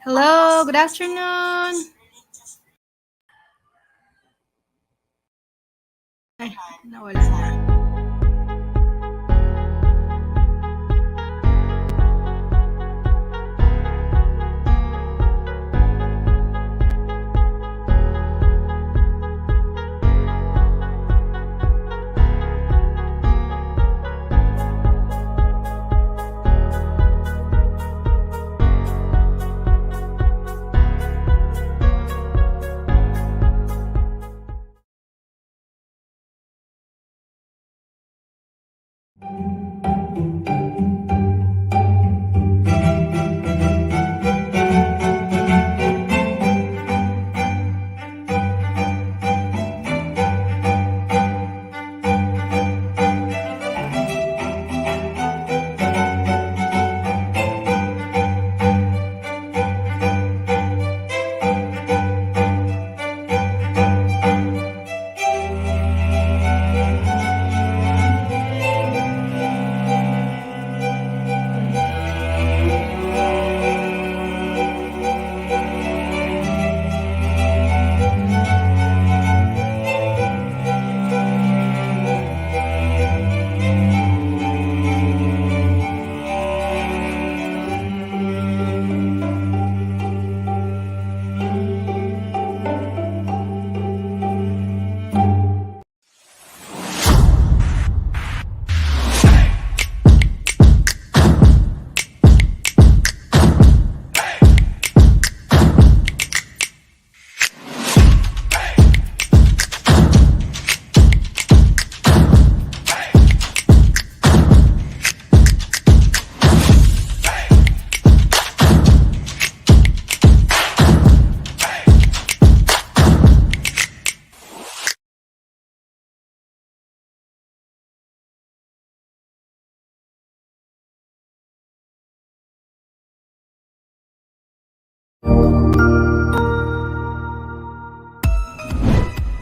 Hello, good afternoon. Ay, nawala na.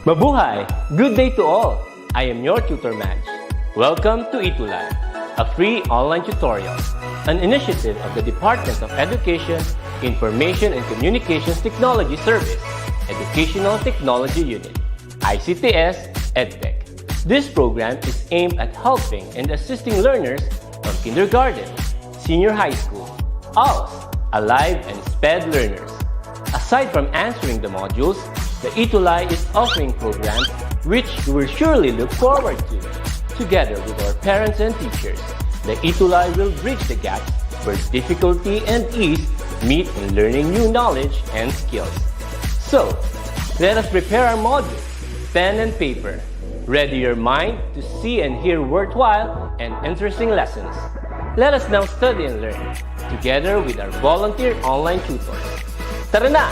Mabuhay! Good day to all! I am your tutor Madge. Welcome to ETUlay, a free online tutorial, an initiative of the Department of Education, Information and Communications Technology Service, Educational Technology Unit, ICTS EdTech. This program is aimed at helping and assisting learners from kindergarten, senior high school, ALS, Alive and SPED learners. Aside from answering the modules, the ETUlay is offering programs which you will surely look forward to. Together with our parents and teachers, the ETUlay will bridge the gaps where difficulty and ease meet in learning new knowledge and skills. So, let us prepare our modules, pen and paper. Ready your mind to see and hear worthwhile and interesting lessons. Let us now study and learn, together with our volunteer online tutors. Tara na!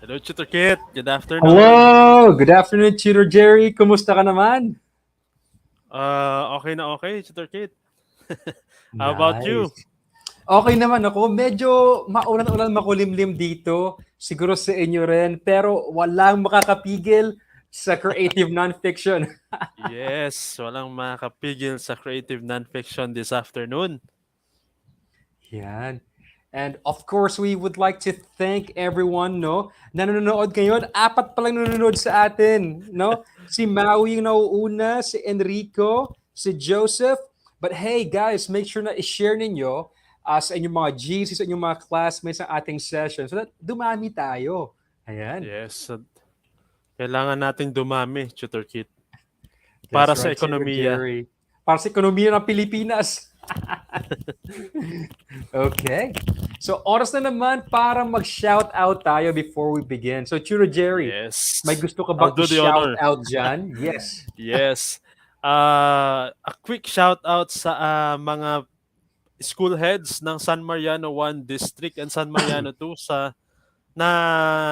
Hello, Tutor Kit. Good afternoon. Hello! Good afternoon, Tutor Jerry. Kumusta ka naman? Okay na okay, Tutor Kit. How about you? Okay naman ako. Medyo maulan-ulan, makulimlim dito. Siguro sa inyo rin. Pero walang makakapigil sa creative nonfiction. Yes, walang makakapigil sa creative nonfiction this afternoon. Yan. And of course, we would like to thank everyone, no, na nanonood ngayon. 4 pa lang nanonood sa atin, no? Si Maui yung nauuna, si Enrico, si Joseph. But hey, guys, make sure na i-share ninyo sa inyong mga GC, sa inyong mga classmates sa ating session so that dumami tayo. Ayan. Yes. Kailangan nating dumami, Tutor Kit. Para sa ekonomiya. Para sa ekonomiya ng Pilipinas. Okay. So, oras na naman para mag-shout out tayo before we begin. So, Tutor Jerry, Yes. may gusto ka ba i-shout out dyan? Yes. Yes. A quick shout out sa mga school heads ng San Mariano 1 District and San Mariano 2 na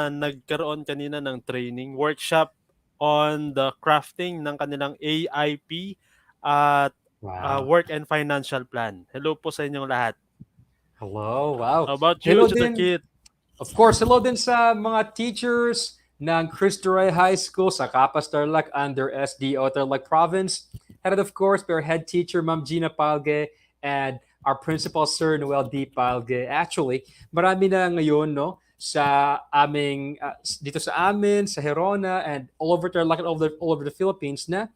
nagkaroon kanina ng training workshop on the crafting ng kanilang AIP at work and financial plan. Hello po sa inyong lahat. Hello, wow. How about you, Tutor Kit? Of course, hello din sa mga teachers, ng Cristo Rey High School sa Capas Tarlac under SDO Tarlac Province. Headed, of course, by our head teacher, Ma'am Gina Palge, and our principal, Sir Noel D. Palge. Actually, marami na ngayon, no, sa aming, dito sa amin, sa Herona, and all over Tarlac and all over the Philippines na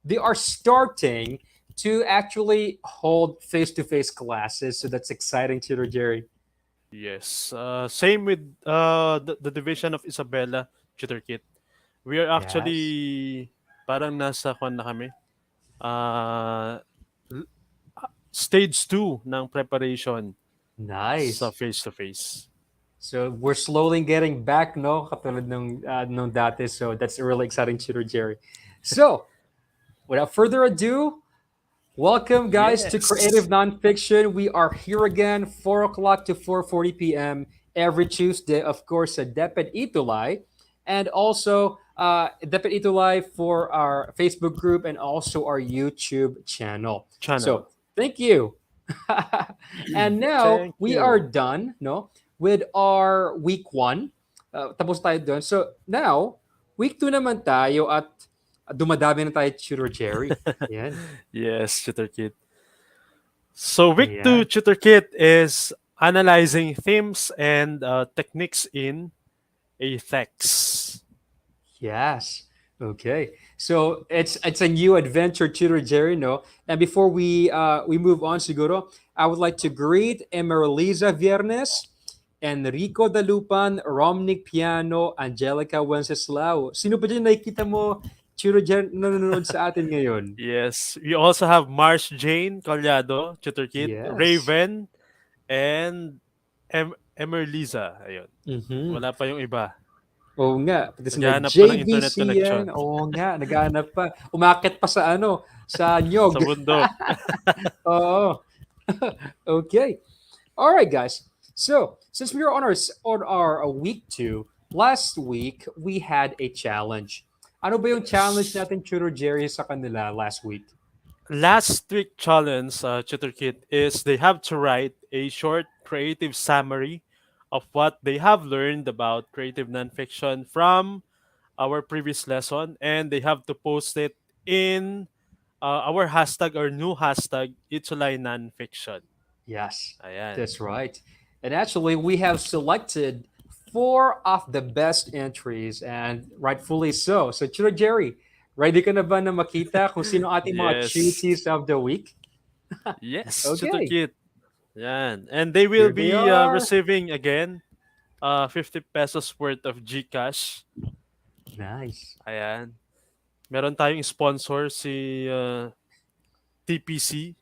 they are starting to actually hold face-to-face classes. So that's exciting, Tutor Jerry. Yes. Same with the division of Isabela, Tutor Kit. We are Yes. actually parang nasa kwan na kami. Uh, stage 2 ng preparation sa Nice. face-to-face. So we're slowly getting back, no? Katulad nung dati. So that's really exciting, Tutor Jerry. So, without further ado, welcome, guys, to Creative Yes. Nonfiction. We are here again, 4 o'clock to 4:40 p.m. every Tuesday, of course, at DepEd ETUlay, and also DepEd ETUlay for our Facebook group and also our YouTube channel. Channel. So, thank you. And now, Thank we are you. done, no, with our week 1. Tapos tayo doon. So, now, week 2 naman tayo at dumadami na tayo, Tutor Jerry. Yan. Yes, Tutor Kit. So week 2 Ayan. Tutor Kit is analyzing themes and techniques in a text. Yes. Okay. So it's a new adventure, Tutor Jerry, no? And before we move on, siguro, I would like to greet Emeraliza Viernes, Enrico Dalupan, Romnick Piano, Angelica Wenceslao. Sino pa dyan nakikita mo, Tutor Jerry, nanonood sa atin ngayon? Yes, we also have Mars Jane Collado, Tutor Kit, Yes. Raven, and Emerliza. Ayun. Mhm. Wala pa yung iba. Oo nga, pati sila Naghahanap pa ng internet JBC connection yan. Oo nga, naghahanap pa. Umakit pa sa ano, sa sa nyog. bundok. Oo. Okay. All right, guys. So, since we are on our week 2, last week we had a challenge. Ano ba yung challenge Yes. natin, Tutor Jerry, sa kanila last week? Last week challenge, Tutor Kit, is they have to write a short creative summary of what they have learned about creative nonfiction from our previous lesson, and they have to post it in our hashtag or new hashtag ETUlay Nonfiction. Yes, Ayan. that's right. And actually, we have selected 4 of the best entries, and rightfully so. So, Chiro Jerry, ready ka na ba na makita kung sino ating mga Yes. choosies of the week? Yes, Tutor Okay, Kit. Yan. And they will here they be are. receiving again 50 pesos worth of GCash. Nice. Ayan. Meron tayong sponsor si TPC.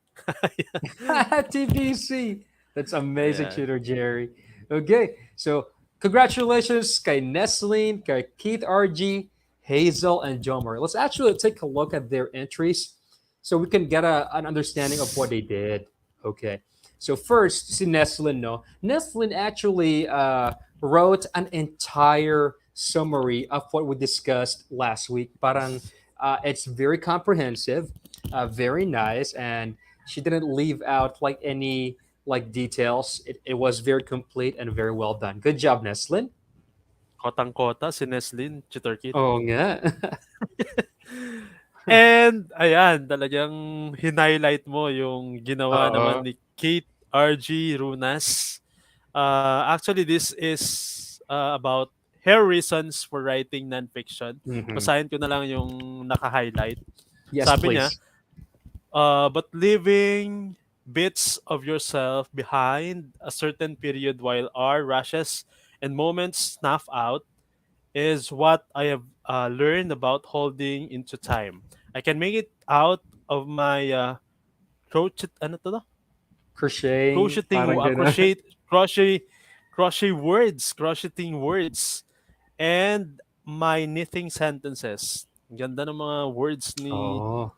TBC. That's amazing, Ayan. Tutor Jerry. Okay, so congratulations kay Nestlin, kay Keith RG, Hazel, and Jomer. Let's actually take a look at their entries so we can get an understanding of what they did. Okay, so first, si Nestlin, no? Nestlin actually wrote an entire summary of what we discussed last week. Parang it's very comprehensive, very nice, and she didn't leave out like any like details. It was very complete and very well done. Good job, Neslin. Kotang-kota si Neslin, Tutor Kit. Oh nga. And ayan, talagang hinighlight mo yung ginawa naman Oo. ni Kate RG Runas. Actually, this is about her reasons for writing nonfiction. Mhm. Basahin ko na lang yung naka-highlight. Yes, Sabi niya, please. but leaving bits of yourself behind a certain period while our rushes and moments snuff out is what I have learned about holding into time. I can make it out of my ano to? Crocheting, Crocheting, parang gano'n. crocheting words, and my knitting sentences. Ang ganda ng mga words ni Oh,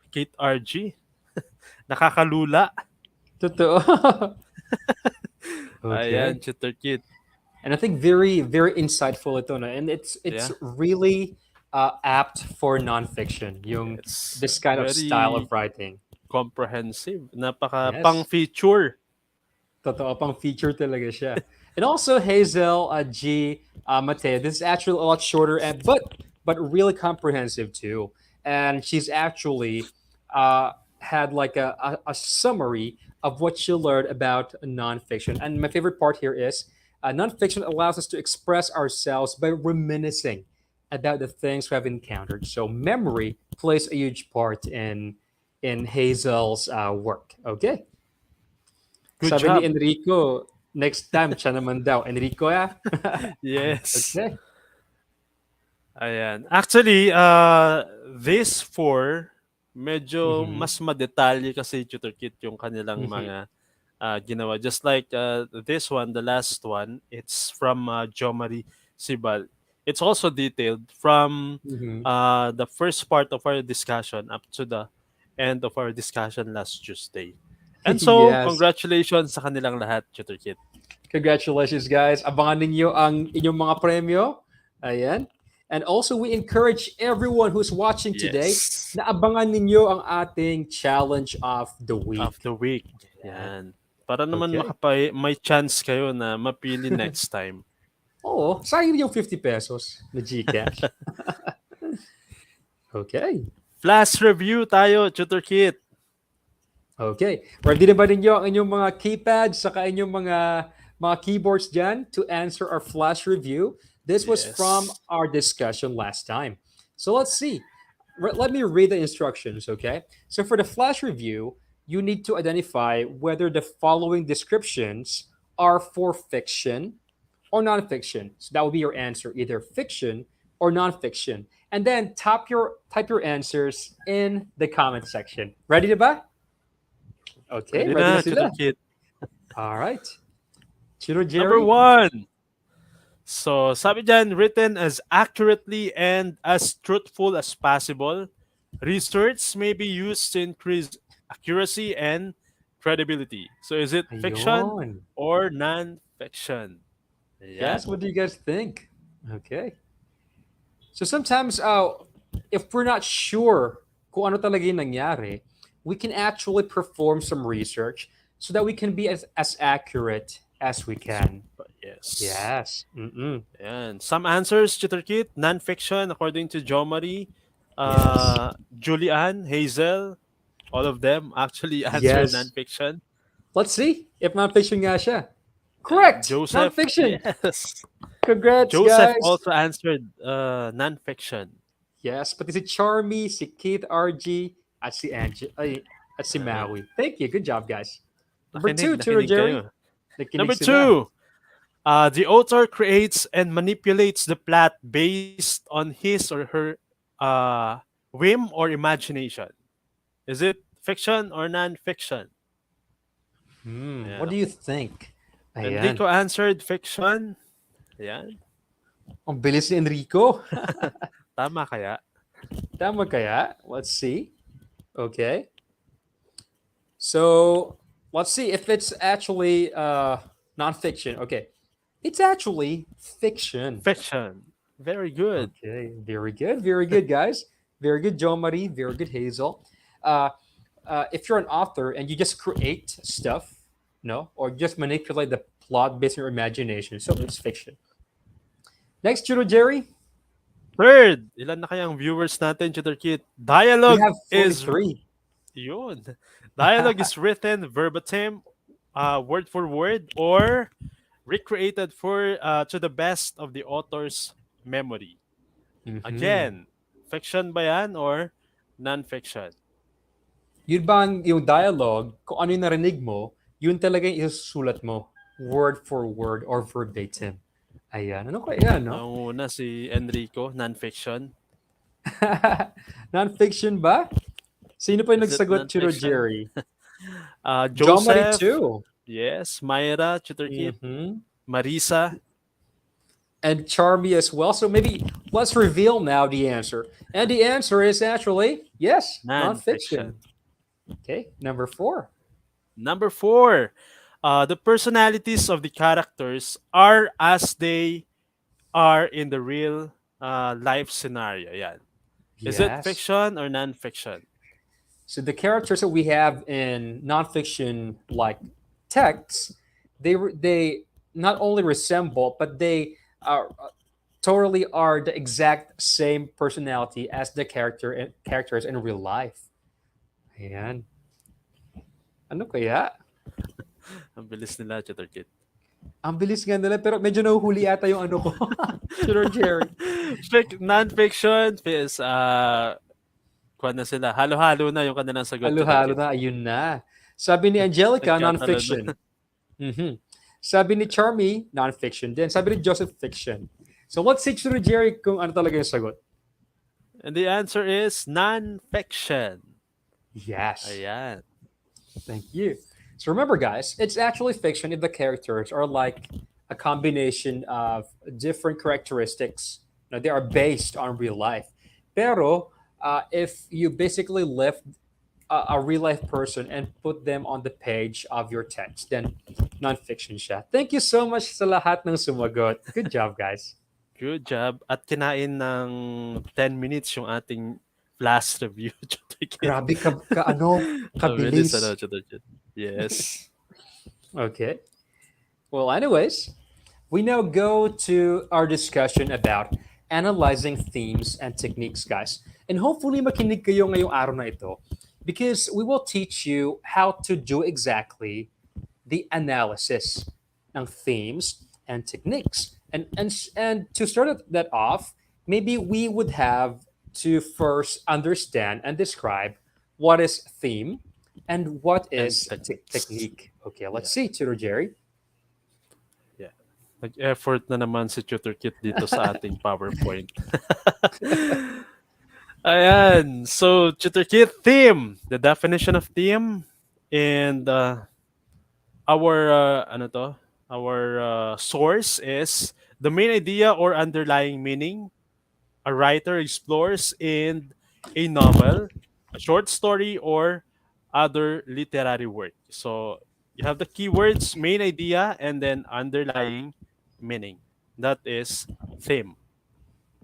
Kate RG. Nakakalula. totoo. Ayan, Okay. Tutor Kit. And I think very, very insightful ito, no? And it's Yeah, really apt for nonfiction, yung it's this kind of style of very writing. comprehensive. Napaka Yes. pang-feature. Totoo, pang feature talaga siya. And also Hazel G. Mateo. This is actually a lot shorter and but really comprehensive too. And she's actually uh, had like a summary of what she learned about nonfiction. And my favorite part here is nonfiction allows us to express ourselves by reminiscing about the things we have encountered. So memory plays a huge part in Hazel's work. Okay. Good Sabi ni job. Enrico, next time siya naman daw. Enrico, ya? Yes. Okay. Ayan. Actually, this four, medyo Mm-hmm. mas madetalye kasi Tutor Kit yung kanilang Mm-hmm. mga ginawa. Just like this one, the last one, it's from Jomari Sibal. It's also detailed from Mm-hmm. the first part of our discussion up to the end of our discussion last Tuesday. And so, Yes. congratulations sa kanilang lahat, Tutor Kit. Congratulations, guys. Abangan ninyo ang inyong mga premyo. Ayan. And also, we encourage everyone who's watching today Yes. na abangan ninyo ang ating challenge of the Of week. the week. Ayan. Yan. Para naman Okay. may chance kayo na mapili next time. Oo, sayang yung 50 pesos na GCash. Okay. Flash review tayo, Tutor Kit. Okay. Ready na ba ninyo ang inyong mga keypads saka inyong mga keyboards dyan to answer our flash review? This was from Yes. our discussion last time. So let's see. Let me read the instructions, okay? So for the flash review, you need to identify whether the following descriptions are for fiction or nonfiction. So that will be your answer, either fiction or nonfiction. And then type your answers in the comment section. Ready to ba? Okay, Ready ready na na, Tutor sila. Kit. All right. Chiro Number Jerry. 1. So, sabi dyan, written as accurately and as truthful as possible. Research may be used to increase accuracy and credibility. So, is it fiction Ayun. or non-fiction? Yes, Ayan. what do you guys think? Okay. So sometimes if we're not sure kung ano talaga yung nangyari, we can actually perform some research so that we can be as accurate as we can. Yes. Yes. Mm-mm. Ayan. Some answers, Tutor Kit, non-fiction according to Jomari, Yes. Julian, Hazel, all of them actually answered Yes. non-fiction. Let's see if non-fiction nga siya. Correct. Joseph, Non-fiction. yes. Congrats, Joseph guys. also answered non-fiction. Yes, pati si Charmy, si Keith RG, at si at si Maui. Thank you. Good job, guys. Number two, Turo Nakinig Jerry. kayo. Nakinig Number sila. 2, the author creates and manipulates the plot based on his or her whim or imagination. Is it fiction or non-fiction? What do you think? Ayan. Enrico answered fiction. Ayan. Ang bilis ni Enrico. Tama kaya? Tama kaya? Let's see. Okay. So, let's see if it's actually non-fiction. Okay. It's actually fiction. Fiction. Very good. Okay. Very good. Very good, guys. Very good, Joe Marie. Very good, Hazel. If you're an author and you just create stuff, no, or just manipulate the plot based on your imagination, so it's fiction. Next, Churo Jerry. Third, ilan na kayang viewers natin, Tutor Kit? We Dialogue have is 43. yun. Dialogue is written verbatim, word for word, or recreated to the best of the author's memory. Again, fiction ba yan or non-fiction? Yun ba yung dialogue, kung ano yung narinig mo, yun talaga yung isusulat mo, word for word or verbatim. Ayan. Ano kaya, no? Nanguna si Enrico, non-fiction. Non-fiction ba? Sino pa yung Is it nagsagot, Chiro non-fiction? Jerry? Joseph. too. Yes. Myra, Tutor Kit. Marisa. And Charmy as well. So maybe let's reveal now the answer. And the answer is actually, yes, non-fiction. Okay, number 4. Number 4, the personalities of the characters are as they are in the real life scenario. Yan. Is it Yes. fiction or non-fiction? So the characters that we have in nonfiction like texts, they not only resemble, but they are totally are the exact same personality as the characters in real life. Ayan. Ano kaya? Ang bilis nila, Tutor Kit. Ang bilis nga nila, pero medyo nahuhuli ata yung ano ko. Sure, Jerry. Non-fiction is, kuha na sila. Halo-halo na yung kanilang sagot, Tutor Halo-halo Kit. na, ayun na. Sabi ni Angelica, Nagkatalo na. non-fiction. Mhm. Sabi ni Charmy, non-fiction din. Sabi ni Joseph, fiction. So let's see, Sir Jerry, kung ano talaga yung sagot. And the answer is non-fiction. Yes. Ayan. Thank you. So remember, guys, it's actually fiction if the characters are like a combination of different characteristics. They are based on real life. Pero if you basically lift a real life person and put them on the page of your text, then non-fiction siya. Thank you so much sa lahat ng sumagot. Good job, guys. Good job. At kinain ng 10 minutes yung ating last review, Tutor Kit. Grabe Ang bilis, kabilis. Tutor Kit. Yes. Okay. Well, anyways, we now go to our discussion about analyzing themes and techniques, guys. And hopefully makinig kayo ngayong araw na ito because we will teach you how to do exactly the analysis ng themes and techniques. And to start that off, maybe we would have to first understand and describe what is theme and what And is techniques. technique. Okay, let's Yeah. see, Tutor Jerry. Yeah. Nag-effort na naman si Tutor Kit dito sa ating PowerPoint. Ayan. So, Tutor Kit, theme. The definition of theme and our ano to? Our source is the main idea or underlying meaning a writer explores in a novel, a short story, or other literary work. So you have the keywords, main idea, and then underlying meaning. That is theme.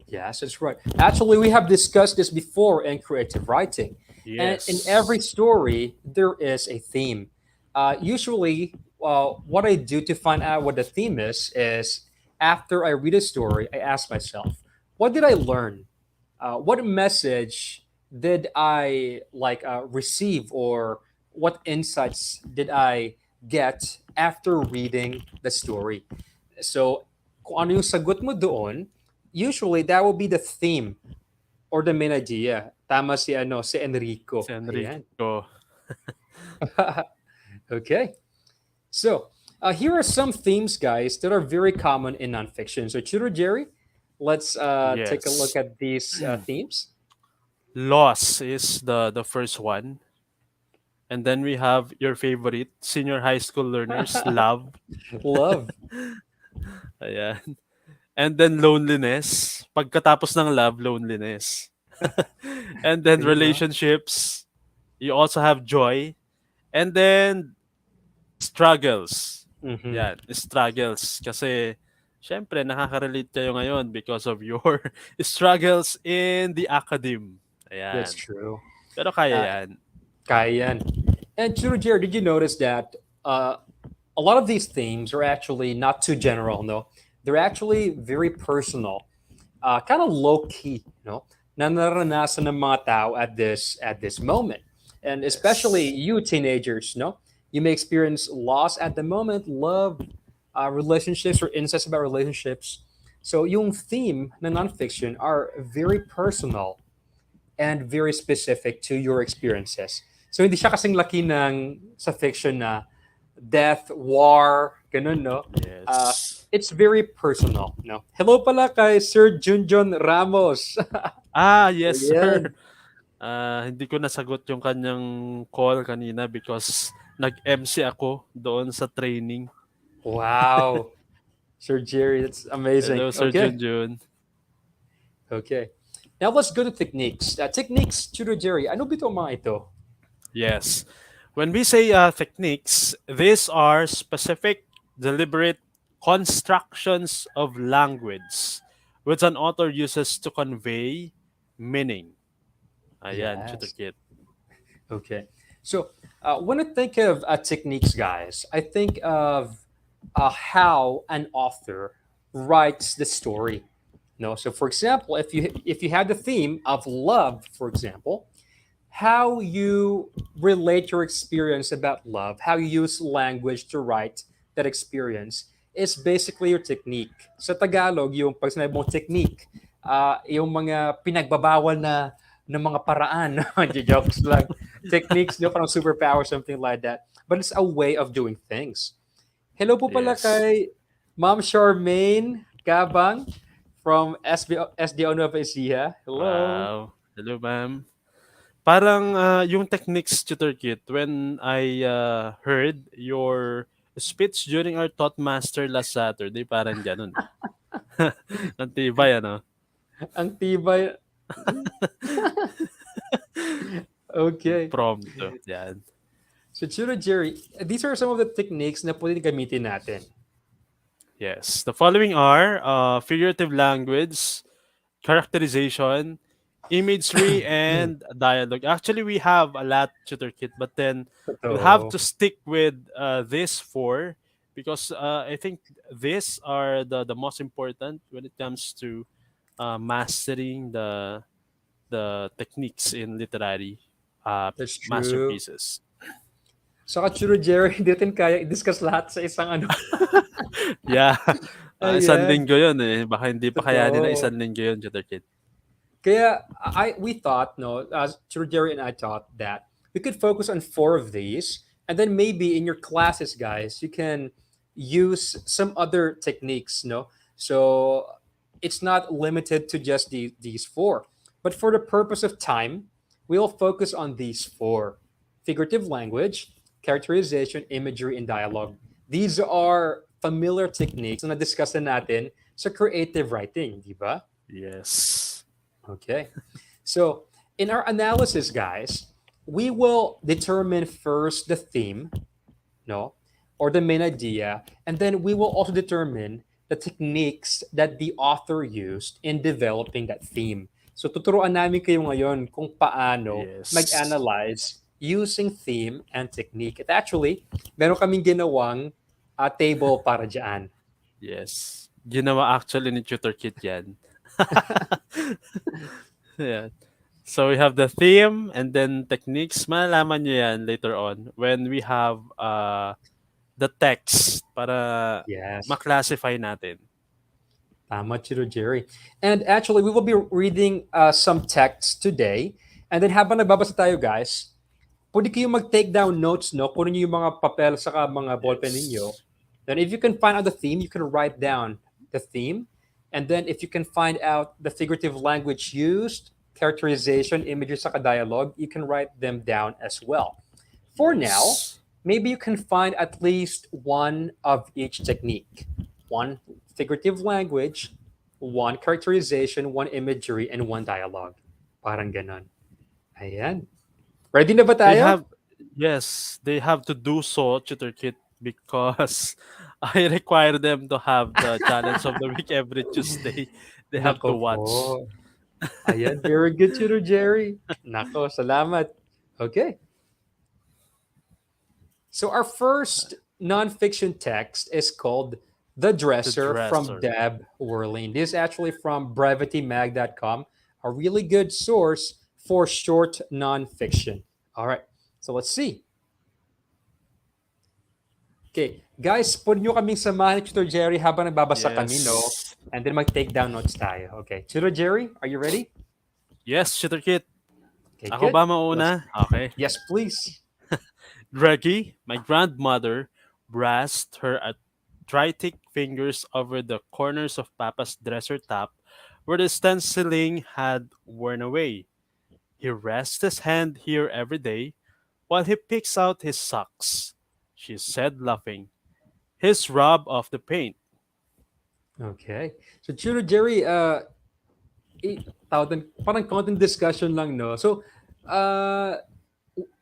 Yes, that's right. Actually, we have discussed this before in creative writing. And in every Yes. story, there is a theme. Usually, what I do to find out what the theme is after I read a story, I ask myself, what did I learn? What message did I receive, or what insights did I get after reading the story? So, kung ano yung sagot mo doon, usually that will be the theme or the main idea. Tama si Si Enrico. Ayan. Enrico. Okay. So, here are some themes, guys, that are very common in nonfiction. So, Chiro Jerry, let's take a look Yes. at these themes. Loss is the first one. And then we have your favorite, senior high school learners, love. Love. Ayan. And then loneliness. Pagkatapos ng love, loneliness. And then Diba? relationships. You also have joy. And then struggles. Mhm. Yan, struggles. Kasi, syempre, nakaka-relate kayo ngayon because of your struggles in the academe. That's Ayan. true. Pero kaya Uh, yan. Kaya yan. And Chiro Jerry, did you notice that a lot of these themes are actually not too general, no? They're actually very personal, kind of low key, na naranasan ng mga tao at this moment, and especially Yes. you teenagers, you may experience loss at the moment, love, relationships, or insights about relationships. So yung theme na nonfiction are very personal and very specific to your experiences. So hindi siya kasing laki ng sa fiction na death, war, ganun, no? Yes. It's very personal, no? Hello pala kay Sir Junjun Ramos. Yes, sir. Ayan. Hindi ko nasagot yung kanyang call kanina because nag-MC ako doon sa training. Wow. Sir Jerry, that's amazing. Hello, Sir Okay. Junjun. Okay. Now let's go to techniques. Techniques, Tutor Jerry, ano ba itong mga ito? Yes. When we say techniques, these are specific, deliberate constructions of language which an author uses to convey meaning. Ayan, Yes. Tutor Kit. Okay. So when I think of techniques, guys, I think of how an author writes the story. No, so for example, if you had the theme of love, for example, how you relate your experience about love, how you use language to write that experience is basically your technique. Sa Tagalog, yung pag sinabi mong technique, yung mga pinagbabawal na mga paraan, jokes lang, techniques, no, parang superpower, something like that. But it's a way of doing things. Hello po pala Yes. kay Ma'am Charmaine Cabang from SDO Nova Ecija. Hello. Wow. Hello, ma'am. Parang yung techniques tutor kit, when I heard your speech during our Thought Master last Saturday, parang ganun. Ang tibay, ano? Ang tibay. Okay. Impromptu. Yan. So, Chiro Jerry, these are some of the techniques na pwede gamitin natin. Yes. The following are figurative language, characterization, imagery, and dialogue. Actually, we have a lot tutor kit, but then we'll have Totoo. to stick with these four because I think these are the most important when it comes to mastering the techniques in literary That's true. masterpieces. Saka Chiro Jerry, hindi natin kaya i-discuss lahat sa isang ano. Yeah. Isang Ayan. linggo yun eh. Baka hindi pa kayanin na Totoo. isang linggo yun, tutor kit. Kaya we thought, no, Chiro Jerry and I thought that we could focus on four of these, and then maybe in your classes, guys, you can use some other techniques, no. So it's not limited to just these four, but for the purpose of time, we'll focus on these four: figurative language, characterization, imagery, and dialogue. These are familiar techniques na discuss na natin sa creative writing, di ba? Yes. Okay. So, in our analysis, guys, we will determine first the theme, no, or the main idea, and then we will also determine the techniques that the author used in developing that theme. So, tuturuan namin kayo ngayon kung paano Yes. mag-analyze using theme and technique. At actually, meron kaming ginawang table para dyan. Yes. Ginawa actually ni Tutor Kit yan. Yeah. So we have the theme and then techniques. Malalaman nyo yan later on when we have the text para Yes. ma-classify natin. Tama, Chiro Jerry. And actually, we will be reading some text today. And then habang nagbabasa tayo, guys, pwede kayo mag-take down notes, no? Kunin niyo yung mga papel saka mga ballpen ninyo. Yes. Then if you can find out the theme, you can write down the theme. And then if you can find out the figurative language used, characterization, images, saka dialogue, you can write them down as well. For now, Yes. maybe you can find at least one of each technique. One figurative language, one characterization, one imagery, and one dialogue. Parang ganon. Ayan. Ready na ba They tayo? have they have to do so, Tutor Kit, because I require them to have the challenge of the week every Tuesday. They have to Nako po. watch. Ayan, very good, Tutor Jerry. Nako, salamat. Okay. So our first nonfiction text is called The The Dresser from dresser. Deb Worling. This is actually from brevitymag.com, a really good source for short nonfiction. All right, so let's see. Okay, guys, pwede nyo kaming samahan ni Tutor Jerry habang nagbabasa kami, no? Yes. And then mag-take down notes tayo. Okay, Tutor Jerry, are you ready? Yes, Tutor Kit. Okay, Ako good. ba mauna? Okay. Yes, please. Greggy, my grandmother, brushed her arthritic fingers over the corners of Papa's dresser top where the stenciling had worn away. He rests his hand here every day while he picks out his socks, she said, laughing. His rub off the paint. Okay. So, Tutor Jerry, parang content discussion lang, no? So, uh,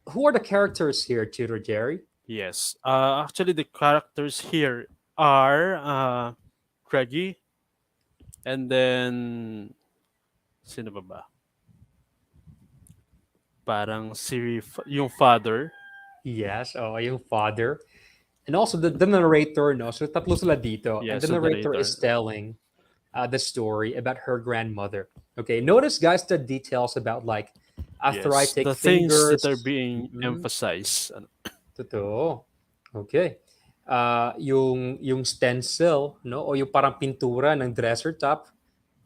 who are the characters here, Tutor Jerry? Yes. Actually, the characters here are Greggy and then sino ba ba? Parang yung father. Yes, oh, yung father. And also the narrator, no? So tatlo sila dito. And Yes, the the narrator is narrator. telling the story about her grandmother. Okay, notice, guys, the details about like Yes, arthritic the things that are fingers. being Mhm, emphasized. totoo. Okay. Yung stencil, no? O yung parang pintura ng dresser top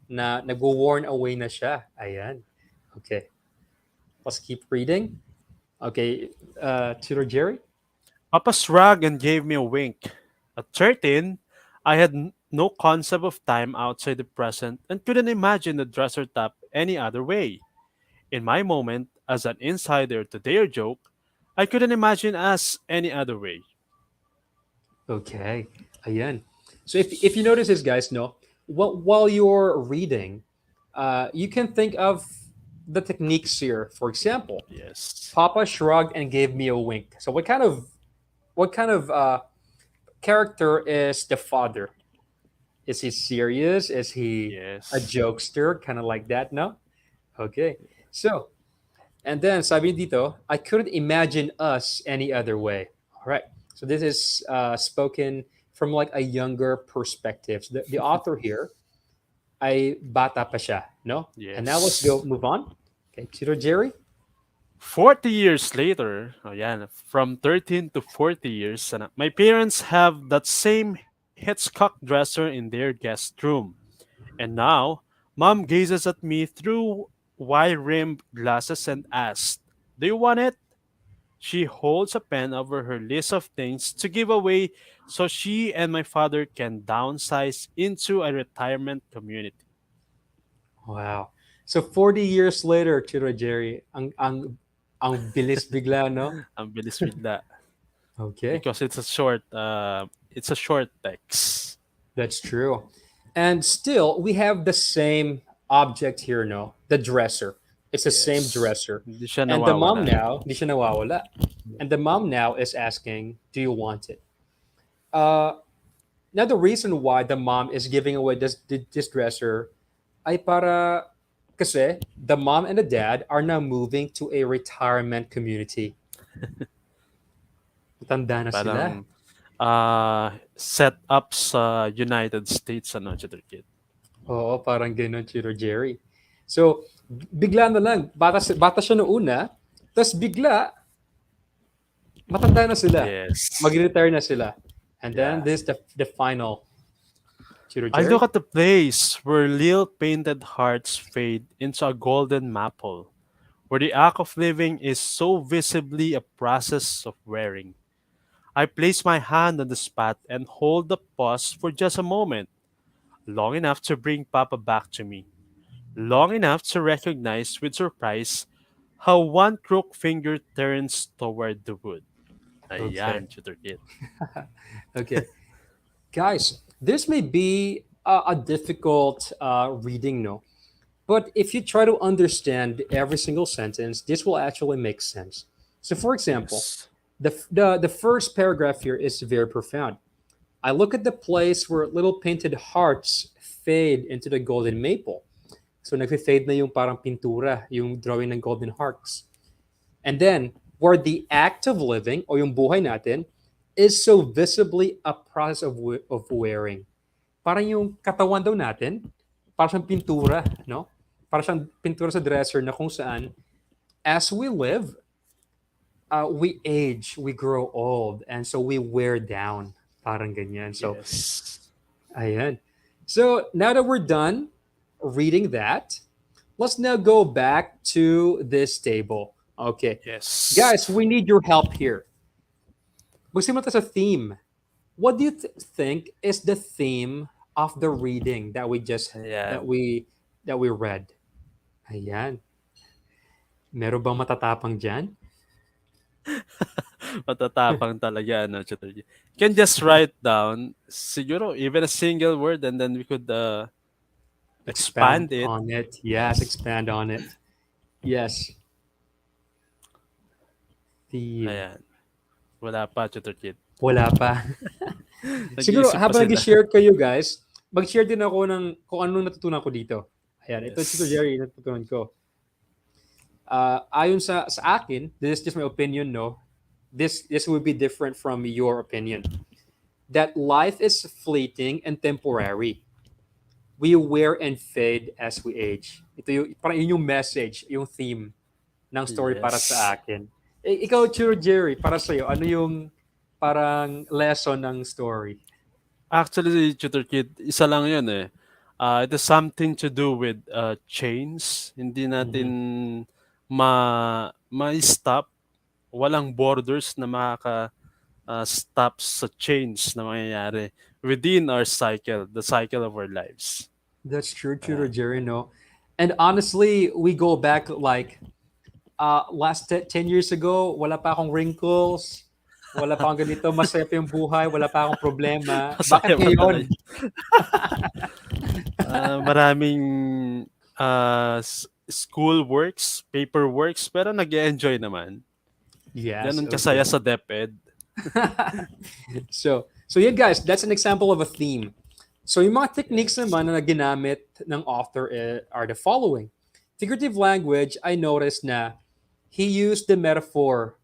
na nagwo-worn away na siya. Ayan. Okay. Let's keep reading. Okay, Tutor Jerry? Papa shrugged and gave me a wink. At 13, I had no concept of time outside the present and couldn't imagine the dresser top any other way. In my moment, as an insider to their joke, I couldn't imagine us any other way. Okay. Ayan. So if you notice this, guys, no, while you're reading, you can think of the techniques here. For example, Yes. Papa shrugged and gave me a wink. So what kind of character is the father? Is he serious? Is he a Yes. jokester? Kind of like that, no? Okay. So, and then sabi dito, I couldn't imagine us any other way. All right. So this is spoken from like a younger perspective. So the author here, ay bata pa siya, no? And now let's go Yes. move on. Okay, Tito Jerry. 40 years later, oh yeah, from 13 to 40 years, my parents have that same Hitchcock dresser in their guest room. And now, mom gazes at me through wide rimmed glasses and asks, "Do you want it?" She holds a pen over her list of things to give away so she and my father can downsize into a retirement community. Wow. So 40 years later, Tito Jerry, ang bilis bigla, no? Ang bilis bigla. Okay. Because it's a short text. That's true. And still, we have the same object here, no? The dresser. It's the same Yes. dresser. Hindi siya And the mom nawawala. now, di siya nawawala. And the mom now is asking, do you want it? Uh, Now, the reason why the mom is giving away this dresser ay para kasi the mom and the dad are now moving to a retirement community. Tanda na sila. Parang set up sa United States ano, Kid. Oo, parang gano'n, Chiro Jerry. So, bigla na lang, bata siya noong una, tapos bigla, matanda na sila. Yes. Mag-retire na sila. And then, Yeah. this is the final. Chiro I Jerry? look at the place where little painted hearts fade into a golden maple, where the act of living is so visibly a process of wearing. I place my hand on the spot and hold the pause for just a moment, long enough to bring Papa back to me, long enough to recognize with surprise how one crooked finger turns toward the wood. Okay. Ayan, Tutor Kid. Okay. Guys, this may be a difficult reading, no? But if you try to understand every single sentence, this will actually make sense. So, for example, Yes. the first paragraph here is very profound. I look at the place where little painted hearts fade into the golden maple. So, nagfe-fade na yung parang pintura, yung drawing ng golden hearts. And then, where the act of living, o yung buhay natin, is so visibly a process of wearing. Parang yung katawan daw natin, parang siyang pintura, no? Parang siyang pintura sa dresser na kung saan, as we live, we age, we grow old, and so we wear down. Parang ganyan. So, Yes. ayan. So, now that we're done reading that, let's now go back to this table. Okay. Yes. Guys, we need your help here. Magsimula tayo sa theme. What do you think is the theme of the reading that we just Ayan. that we read? Ayan. Meron bang matatapang dyan? Matatapang talaga, ano, Tutor Kid. You can just write down, siguro, even a single word and then we could expand it. on it. Yes, expand on it. Yes. Theme. Ayan. Wala pa, Tutor Kid. Wala pa. Siguro, Nag-iisip pa habang sila. nag-share kayo, guys, mag-share din ako ng kung anong natutunan ko dito. Ayan, ito Yes. si Jerry, natutunan ko. Ayon sa akin, this is just my opinion, no? this would be different from your opinion. That life is fleeting and temporary. We wear and fade as we age. Ito yung, parang yun yung message, yung theme ng story para sa Yes. akin. Ikaw, Churo Jerry, para sa'yo, ano yung parang lesson ng story? Actually, Tutor Kid, isa lang yun eh. It has something to do with chains. Hindi natin Mhm. ma-stop. Walang borders na makaka-stop sa chains na mangyayari within our cycle, the cycle of our lives. That's true, Churo Ayan. Jerry, no? And honestly, we go back like last 10 years ago, wala pa akong wrinkles, wala pa akong ganito, masaya pa yung buhay, wala pa akong problema. Bakit Masaya pa ngayon? tayo. Maraming school works, paper works, pero nag-enjoy naman. Yes, Ganun kasaya okay. sa DepEd. So yeah guys, that's an example of a theme. So yung mga techniques naman na ginamit ng author are the following. Figurative language, I noticed na he used the metaphor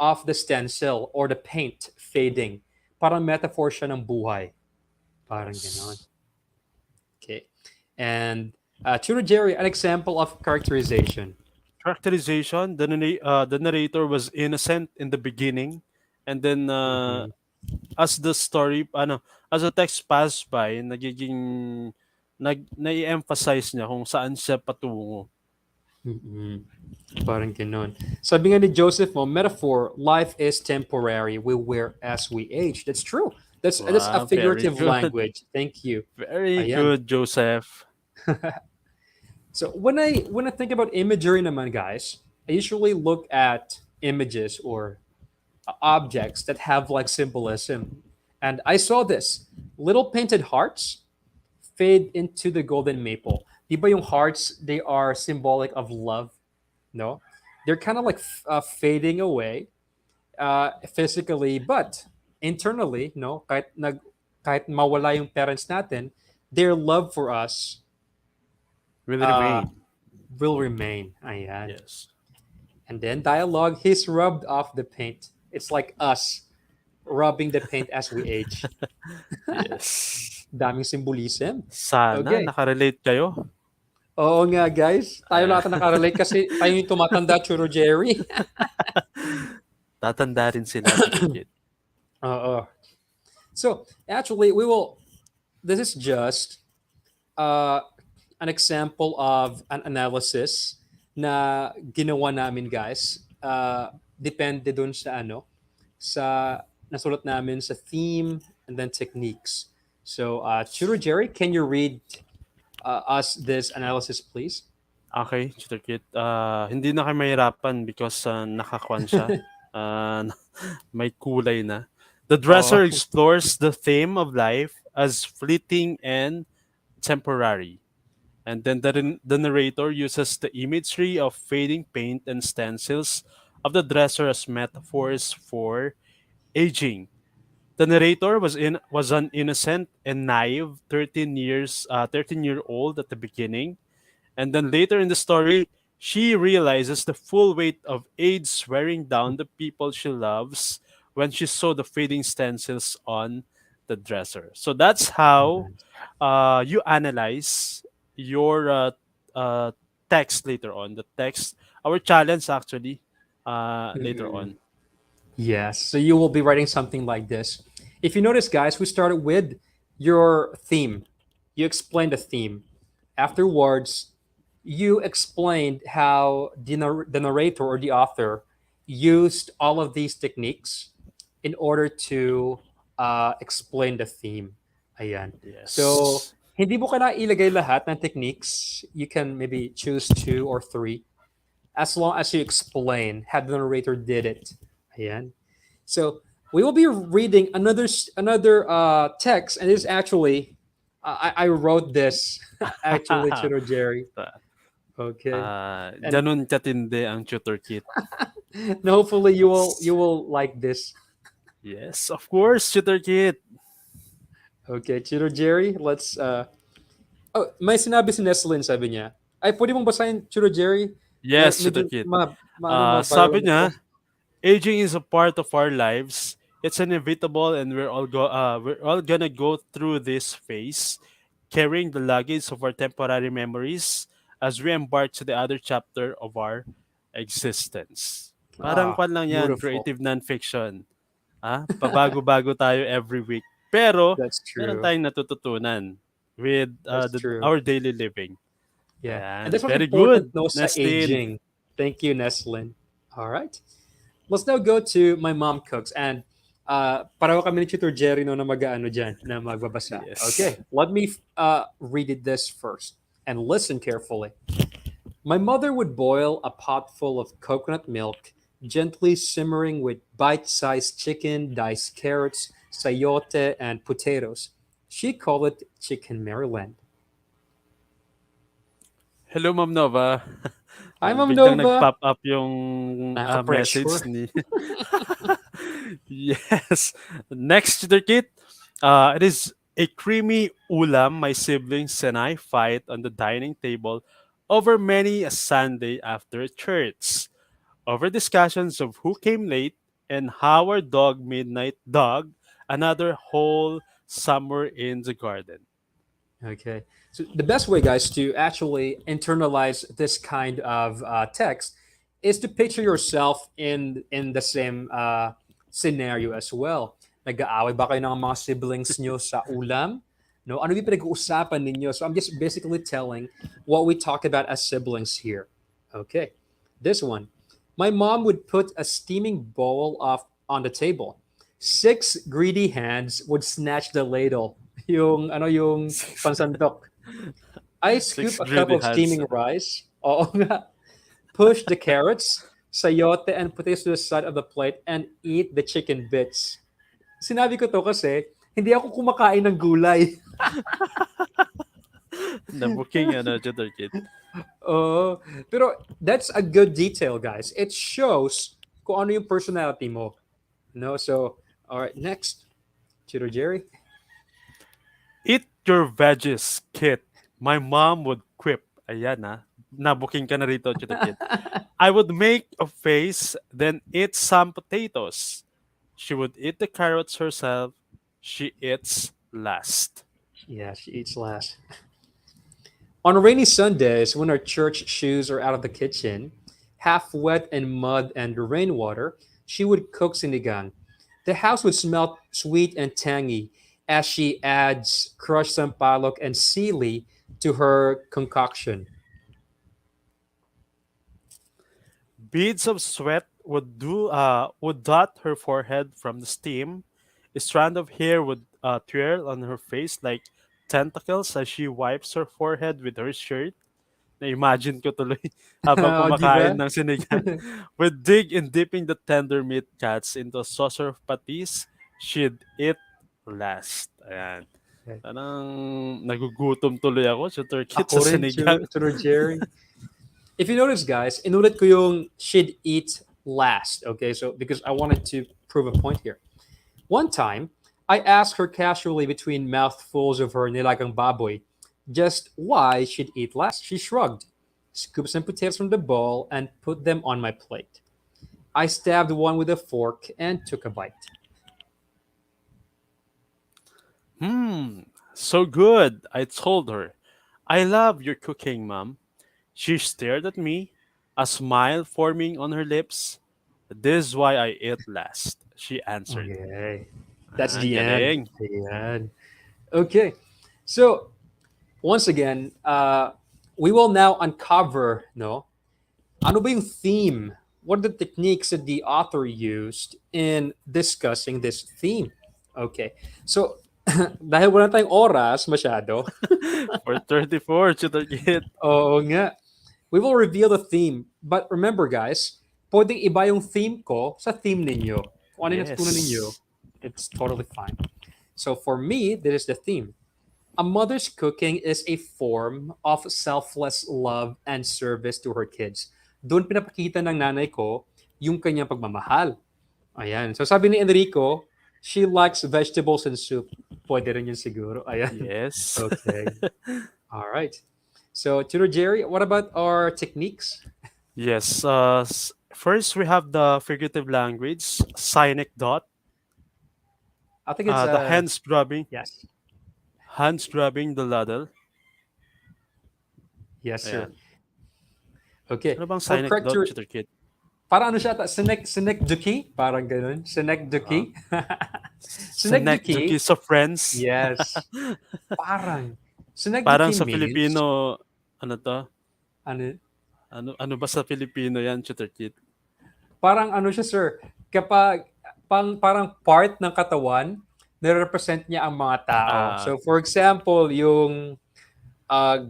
of the stencil or the paint fading. Parang metaphor siya ng buhay. Parang ganon. Yes. Okay. And Churo Jerry, an example of characterization. Characterization, the narrator was innocent in the beginning, and then Mhm. as the story, as the text passed by, nai-emphasize niya kung saan siya patungo. Mhm. Parang ganon. Sabi nga ni Joseph mo, metaphor, life is temporary. We wear as we age. That's true. That's a Wow, very figurative good. language. Thank you. Very Ayan. good, Joseph. So when I think about imagery naman, guys, I usually look at images or objects that have like symbolism. And I saw this. Little painted hearts fade into the golden maple. Di ba yung hearts, they are symbolic of love, no? They're kind of like fading away physically, but internally, no? Kahit mawala yung parents natin, their love for us Will uh, remain. will remain. Ayan. Yes. And then dialogue, he's rubbed off the paint. It's like us rubbing the paint as we age. Yes. Daming symbolism. Sana Okay. nakarelate kayo. Oo nga, guys. Tayo Ah, lahat nakarelate kasi tayo yung tumatanda, Churo Jerry. tatanda rin sila, Tutor Kid. Oo. So, actually, this is just uh, an example of an analysis na ginawa namin, guys. Depende dun sa sa nasulat namin sa theme and then techniques. So, Churo Jerry, can you read us this analysis, please? Okay, Tutor Kid. Hindi na kayo mahirapan because nakakwan siya. May kulay na. The Oo. dresser explores the theme of life as fleeting and temporary. And then the narrator uses the imagery of fading paint and stencils of the dresser as metaphors for aging. The narrator was an innocent and naive 13-year old at the beginning, and then later in the story, she realizes the full weight of age wearing down the people she loves when she saw the fading stencils on the dresser. So that's how you analyze your text later on. The text, our challenge actually, later Mhm. on. Yes. So you will be writing something like this. If you notice, guys, we started with your theme. You explained the theme. Afterwards, you explained how the narrator or the author used all of these techniques in order to explain the theme. Ayan. So, Yes. hindi mo kailangan ilagay lahat ng techniques. You can maybe choose two or three as long as you explain how the narrator did it. Ayan. So we will be reading another text, and this actually I wrote this actually, Chino Jerry. Okay, and Ganun katindi ang tutor kit. and hopefully you will like this. Yes, of course, tutor kit. Okay, Chino Jerry, let's. Oh, may sinabi si Neslin, sabi niya. Ay, pwede mong basahin, Chino Jerry? Yes, tutor Medyo kit. ma viral Sabi ako. niya, Aging is a part of our lives. It's inevitable, and we're all gonna go through this phase, carrying the luggage of our temporary memories as we embark to the other chapter of our existence. Parang Ah, kwan lang yan, beautiful. creative nonfiction. Pabago-bago tayo every week. Pero, That's meron true. tayong natututunan with That's true. our daily living. Yeah. And Ayan. that's what's Very important, good, no, sa Nestin. aging. Thank you, Neslin. All right. Let's now go to my mom cooks. And pareho kami ni Tutor Jerry no na mag-ano dyan, na magbabasa. Yes. Okay, let me read it this first and listen carefully. My mother would boil a pot full of coconut milk, gently simmering with bite-sized chicken, diced carrots, sayote, and potatoes. She called it Chicken Maryland. Hello, Ma'am Nova. Hi, Mom Biglang Nova. nag-pop up yung message Nakaka-pressure. ni... Yes. Next to the kit, it is a creamy ulam my siblings and I fight on the dining table over many a Sunday after church. Over discussions of who came late and how our dog Midnight dug another whole summer in the garden. Okay. So the best way, guys, to actually internalize this kind of text is to picture yourself in the same scenario as well. Nag-aaway ba kayo ng mga siblings nyo sa ulam? No, ano yung pinag-uusapan ninyo? So I'm just basically telling what we talk about as siblings here. Okay. This one. My mom would put a steaming bowl of on the table. Six greedy hands would snatch the ladle. Yung ano yung pansandok. I scoop Six a cup greedy of hands. steaming rice. Oo nga. Push the carrots, sayote, and potatoes to the side of the plate and eat the chicken bits. Sinabi ko to kasi hindi ako kumakain ng gulay. Nabuking Tutor Kit. Oh, pero that's a good detail, guys. It shows kung ano yung personality mo. No, so all right, next, Tutor Jerry. Eat your veggies, Kit. My mom would quip. Ayan Nabuking ka na rito, Tutor Kit. I would make a face, then eat some potatoes. She would eat the carrots herself. She eats last. Yeah, she eats last. On rainy Sundays, when our church shoes are out of the kitchen, half wet in mud and rainwater, she would cook sinigang. The house would smell sweet and tangy as she adds crushed sampalok and sili to her concoction. Beads of sweat would dot her forehead from the steam. A strand of hair would twirl on her face like tentacles as she wipes her forehead with her shirt. Na-imagine ko tuloy habang Oh, di kumakain ba? ng sinigang. Would dig in dipping the tender meat cuts into a saucer of patis. She'd eat last. Ayan. Okay. Parang nagugutom tuloy ako sa turkey sa Ako rin, sinigang. Tutor Jerry. If you notice, guys, inulit ko yung she'd eat last. Okay, so because I wanted to prove a point here. One time, I asked her casually between mouthfuls of her nilagang baboy just why she'd eat last. She shrugged, scooped some potatoes from the bowl, and put them on my plate. I stabbed one with a fork and took a bite. So good, I told her. I love your cooking, Mom. She stared at me, a smile forming on her lips. This is why I ate last, she answered. Okay, that's Ang the end. galing. The end. Okay, so once again, we will now uncover, no, ano ba yung theme? What are the techniques that the author used in discussing this theme? Okay. So, dahil wala tayong oras masyado, For 34, Tutor Kit. oo nga, we will reveal the theme. But remember, guys, pwedeng iba yung theme ko sa theme ninyo. Kung ano yung natutunan ninyo, Yes. it's totally fine. So for me, this is the theme. A mother's cooking is a form of selfless love and service to her kids. Doon pinapakita ng nanay ko yung kanyang pagmamahal. Ayan. So sabi ni Enrico, she likes vegetables and soup. Pwede rin yun siguro. Ayan. Yes. Okay. All right. So, Tutor Jerry, what about our techniques? Yes. First, we have the figurative language, synecdoche, I think it's the yes. hands grabbing the ladle. Yes, sir. Ayan. Okay. Ano bang For synecdoche, corrector, Tutor Kit? parang ano siya, synecdoche, parang ganun. Ah, Synecdoche. Synecdoche, synecdoche of friends. yes. Parang. Parang Synecdoche sa means, Filipino, ano to? ano, Ano ba sa Filipino yan, Tutor Kit? parang ano siya, sir, kapag, parang part ng katawan, nire-represent niya ang mga tao. Ah, So, for example, yung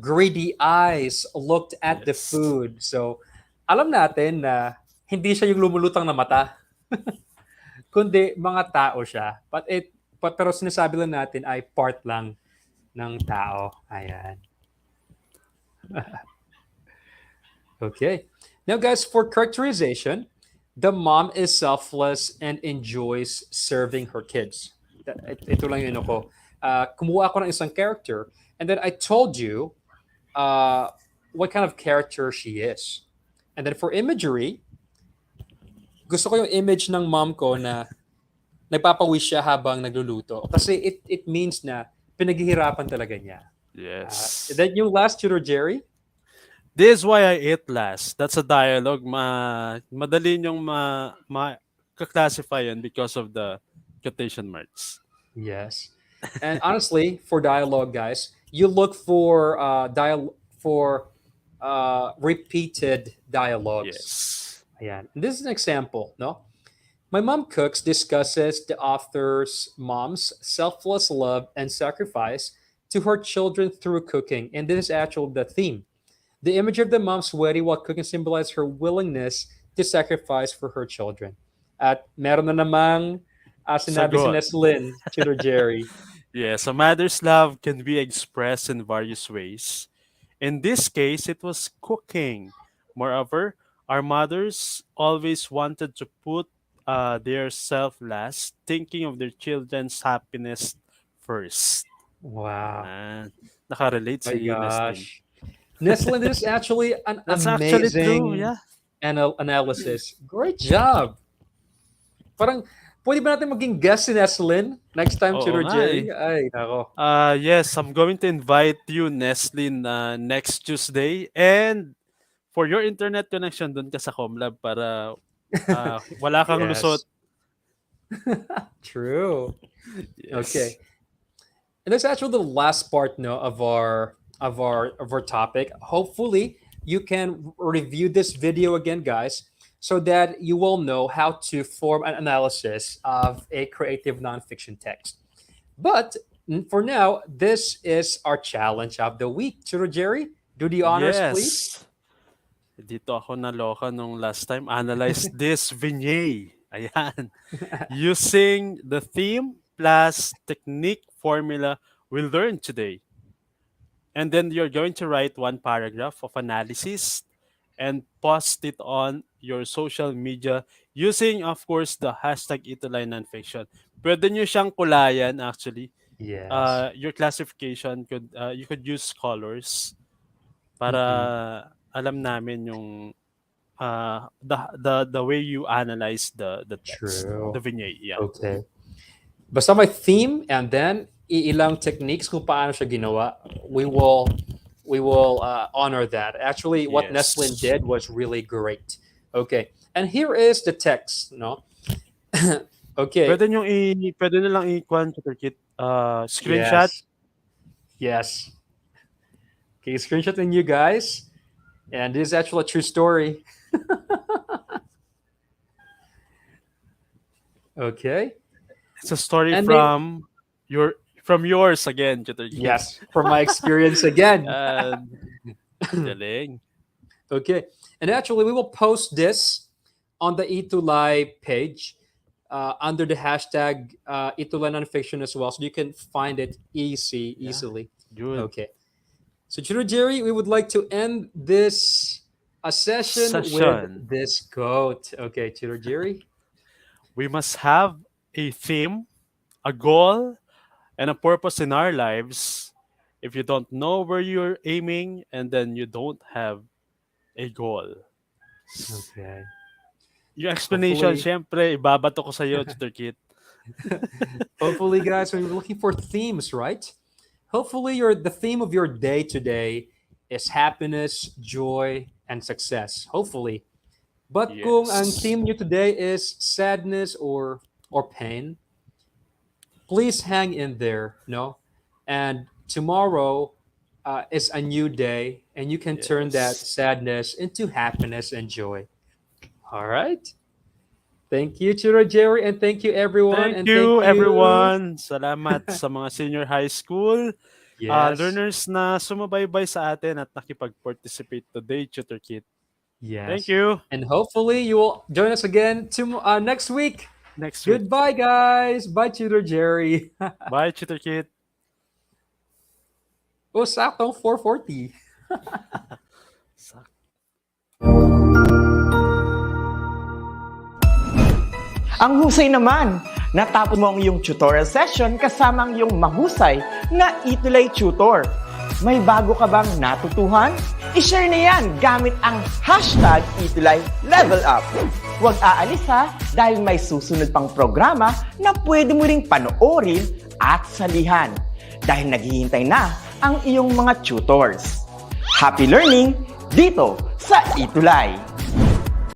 greedy eyes looked at the yes. food. So, alam natin na hindi siya yung lumulutang na mata, kundi mga tao siya. Pero sinasabi lang natin ay part lang ng tao. Ayan. Okay. Now, guys, for characterization, the mom is selfless and enjoys serving her kids. Ito lang yun ako. Kumuha ako ng isang character, and then I told you uh, what kind of character she is. And then for imagery, gusto ko yung image ng mom ko na nagpapawis siya habang nagluluto. Kasi it means na pinaghihirapan talaga niya. And Yes. then yung last tutor, Jerry, This is why I ate last. That's a dialogue. Madali niyong classify yan because of the quotation marks. yes. And honestly, for dialogue, guys, you look for repeated dialogues. Yes. Ayan. And this is an example, no? My mom cooks discusses the author's mom's selfless love and sacrifice to her children through cooking. And this is actually the theme. The image of the mom sweaty while cooking symbolizes her willingness to sacrifice for her children. At meron na namang sinabi si Sagot. Neslin, Tutor Jerry. Yes, a mother's love can be expressed in various ways. In this case, it was cooking. Moreover, our mothers always wanted to put their self last, thinking of their children's happiness first. Wow. Ah, nakarelate My si Nestlin. gosh. Neslin, this is actually an That's actually true, amazing yeah. analysis. Great job. Parang, pwede ba natin maging guest si Neslin next time, Oo Tutor nga eh. Jerry? Ay, nako. Yes, I'm going to invite you, Neslin, next Tuesday. And for your internet connection, dun ka sa Comlab para wala kang lusot. Yes. True. Yes. Okay. And that's actually the last part, no, of our topic. Hopefully, you can review this video again, guys, so that you will know how to form an analysis of a creative nonfiction text. But for now, this is our challenge of the week. Tutor Jerry, do the honors, please. Yes. Dito ako naloka nung last time. Analyze this vignette. Ayan. Using the theme plus technique formula we learned today. And then you're going to write one paragraph of analysis and post it on your social media using, of course, the hashtag ETUlay Nonfiction. Pwede nyo siyang kulayan, actually. Yes. Your classification you could use colors para Mm-mm. alam namin yung the way you analyze the text, the True. vignette. Yeah. Okay. Basta may theme and then ilang techniques kung paano siya ginawa, we will honor that. Actually, what Neslin Yes. did was really great. Okay. And here is the text, no? Okay. Pwede nilang i-kwan, screenshot. Yes. Yes. Okay, screenshotting you guys. And this is actually a true story. Okay. It's a story And from yours again, Tutor Kit. yes, from my experience again. Galing. Okay. And actually, we will post this on the ETUlay page under the hashtag ETUlay Nonfiction as well. So you can find it easily. Good. Okay. So, Tutor Jerry, we would like to end this session Session. with this quote. Okay, Tutor Jerry. We must have a theme, a goal, and a purpose in our lives. If you don't know where you're aiming, and then you don't have a goal. Okay. Yung explanation, Hopefully- syempre, ibabato ko sa'yo, Tutor Kit. Hopefully, guys, when you're looking for themes, right? Hopefully, the theme of your day today is happiness, joy, and success. Hopefully. But kung ang Yes. theme nyo today is sadness or pain, please hang in there, no? And tomorrow is a new day, and you can turn that Yes. sadness into happiness and joy. All right. Thank you, Chiro Jerry, and thank you, everyone. Thank and you, thank you. everyone. Salamat sa mga senior high school Yes. learners na sumabaybay sa atin at nakipag-participate today, Tutor Kit. Yes. Thank you. And hopefully you will join us again next week. Next week. Goodbye, guys. Bye, Tutor Jerry. Bye, Tutor Kit. Oh, saktong 4:40. Ang husay naman! Natapos mo ang iyong tutorial session kasama ang iyong mahusay na ETUlay tutor. May bago ka bang natutuhan? I-share na yan gamit ang hashtag ETUlay Level Up. Huwag aalis ha dahil may susunod pang programa na pwede mo ring panoorin at salihan dahil naghihintay na ang iyong mga tutors. Happy learning dito sa ETUlay!